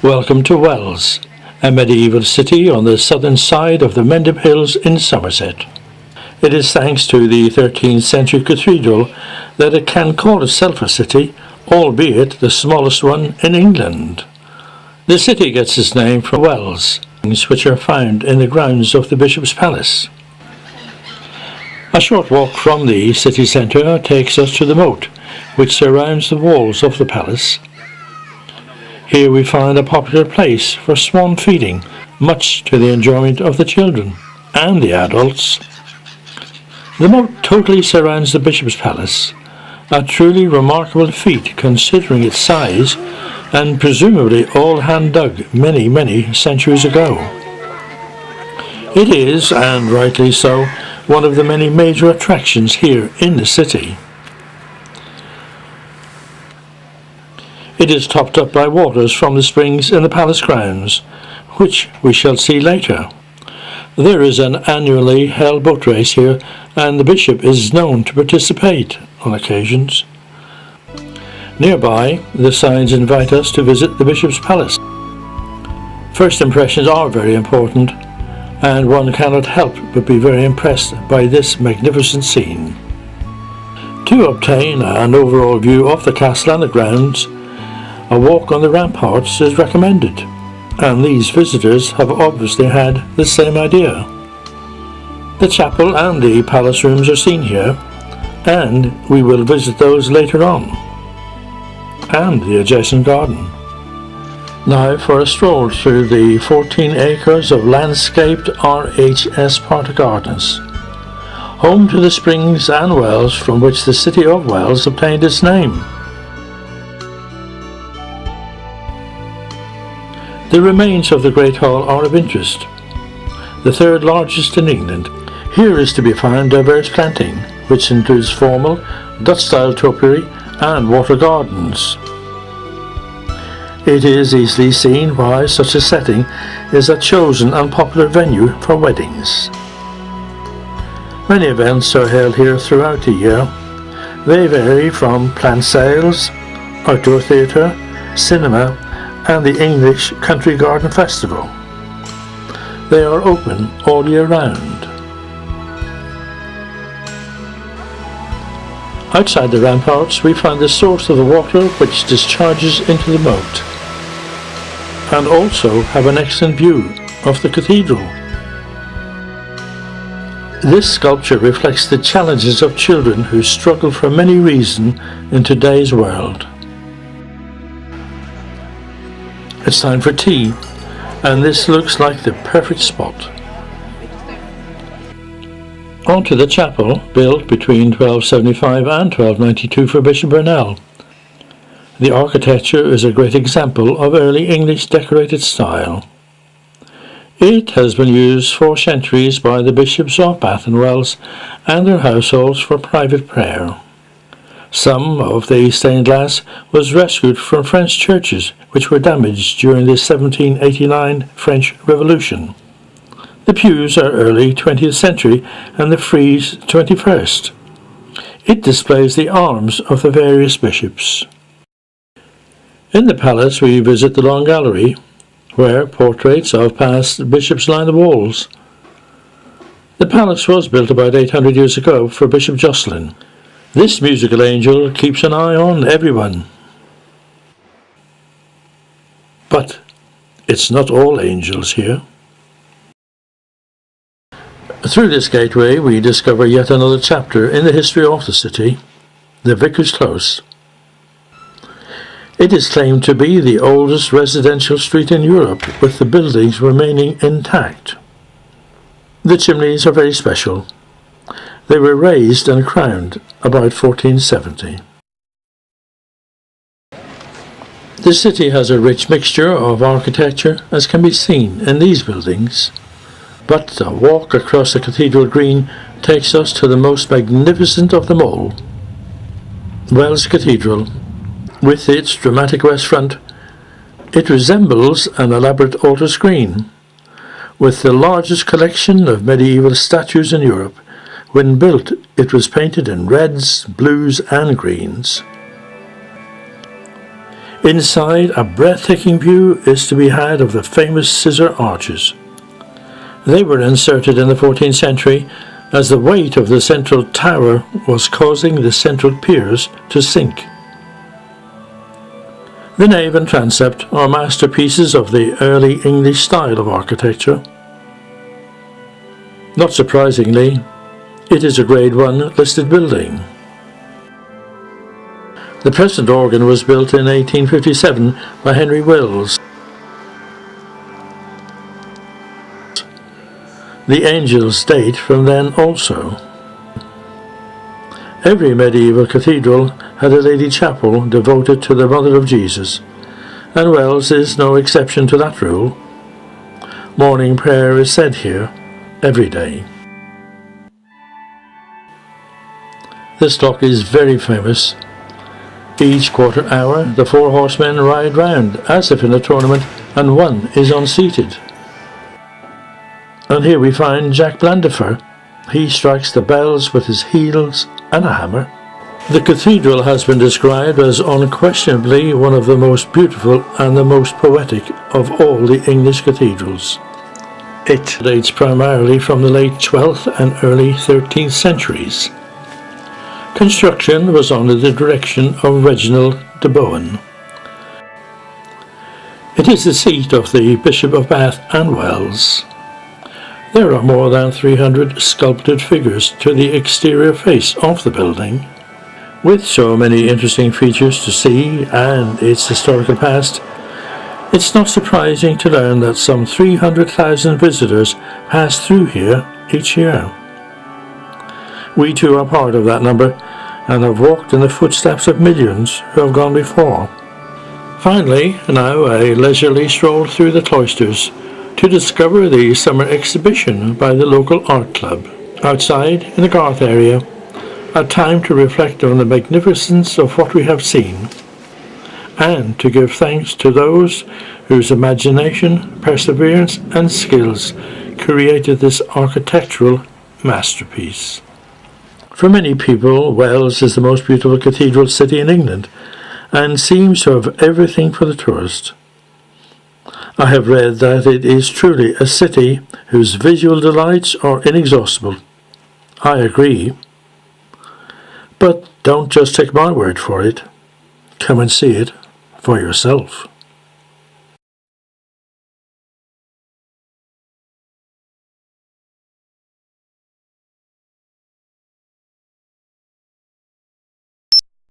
Welcome to Wells, a medieval city on the southern side of the Mendip Hills in Somerset. It is thanks to the 13th century cathedral that it can call itself a city, albeit the smallest one in England. The city gets its name from wells, which are found in the grounds of the Bishop's Palace. A short walk from the city centre takes us to the moat, which surrounds the walls of the palace. Here we find a popular place for swan feeding, much to the enjoyment of the children and the adults. The moat totally surrounds the Bishop's Palace, a truly remarkable feat considering its size and presumably all hand-dug many centuries ago. It is, and rightly so, one of the many major attractions here in the city. It is topped up by waters from the springs in the palace grounds, which we shall see later. There is an annually held boat race here, and the bishop is known to participate on occasions. Nearby, the signs invite us to visit the bishop's palace. First impressions are very important, and one cannot help but be very impressed by this magnificent scene. To obtain an overall view of the castle and the grounds, a walk on the ramparts is recommended, and these visitors have obviously had the same idea. The chapel and the palace rooms are seen here, and we will visit those later on, and the adjacent garden. Now for a stroll through the 14 acres of landscaped RHS Park Gardens, home to the springs and wells from which the city of Wells obtained its name. The remains of the Great Hall are of interest, the third largest in England. Here is to be found diverse planting, which includes formal, Dutch-style topiary and water gardens. It is easily seen why such a setting is a chosen and popular venue for weddings. Many events are held here throughout the year. They vary from plant sales, outdoor theatre, cinema, and the English Country Garden Festival. They are open all year round. Outside the ramparts we find the source of the water which discharges into the moat, and also have an excellent view of the cathedral. This sculpture reflects the challenges of children who struggle for many reasons in today's world. It's time for tea, and this looks like the perfect spot. On to the chapel, built between 1275 and 1292 for Bishop Burnell. The architecture is a great example of early English decorated style. It has been used for centuries by the bishops of Bath and Wells and their households for private prayer. Some of the stained glass was rescued from French churches which were damaged during the 1789 French Revolution. The pews are early 20th century and the frieze 21st. It displays the arms of the various bishops. In the palace we visit the Long Gallery, where portraits of past bishops line the walls. The palace was built about 800 years ago for Bishop Jocelyn. This musical angel keeps an eye on everyone. But it's not all angels here. Through this gateway we discover yet another chapter in the history of the city, the Vicar's Close. It is claimed to be the oldest residential street in Europe, with the buildings remaining intact. The chimneys are very special. They were raised and crowned about 1470. The city has a rich mixture of architecture, as can be seen in these buildings, but a walk across the cathedral green takes us to the most magnificent of them all, Wells Cathedral. With its dramatic west front, it resembles an elaborate altar screen, with the largest collection of medieval statues in Europe. When built, it was painted in reds, blues and greens. Inside, a breathtaking view is to be had of the famous scissor arches. They were inserted in the 14th century as the weight of the central tower was causing the central piers to sink. The nave and transept are masterpieces of the early English style of architecture. Not surprisingly, it is a Grade 1 listed building. The present organ was built in 1857 by Henry Wills. The angels date from then also. Every medieval cathedral had a Lady Chapel devoted to the Mother of Jesus, and Wells is no exception to that rule. Morning prayer is said here every day. This clock is very famous. Each quarter hour the 4 horsemen ride round as if in a tournament, and one is unseated. And here we find Jack Blandifer. He strikes the bells with his heels and a hammer. The cathedral has been described as unquestionably one of the most beautiful and the most poetic of all the English cathedrals. It dates primarily from the late 12th and early 13th centuries. Construction was under the direction of Reginald de Bohun. It is the seat of the Bishop of Bath and Wells. There are more than 300 sculpted figures to the exterior face of the building. With so many interesting features to see and its historical past, it's not surprising to learn that some 300,000 visitors pass through here each year. We too are part of that number and have walked in the footsteps of millions who have gone before. Finally, now a leisurely stroll through the cloisters to discover the summer exhibition by the local art club. Outside, in the Garth area, a time to reflect on the magnificence of what we have seen, and to give thanks to those whose imagination, perseverance and skills created this architectural masterpiece. For many people, Wells is the most beautiful cathedral city in England, and seems to have everything for the tourist. I have read that it is truly a city whose visual delights are inexhaustible. I agree. But don't just take my word for it. Come and see it for yourself.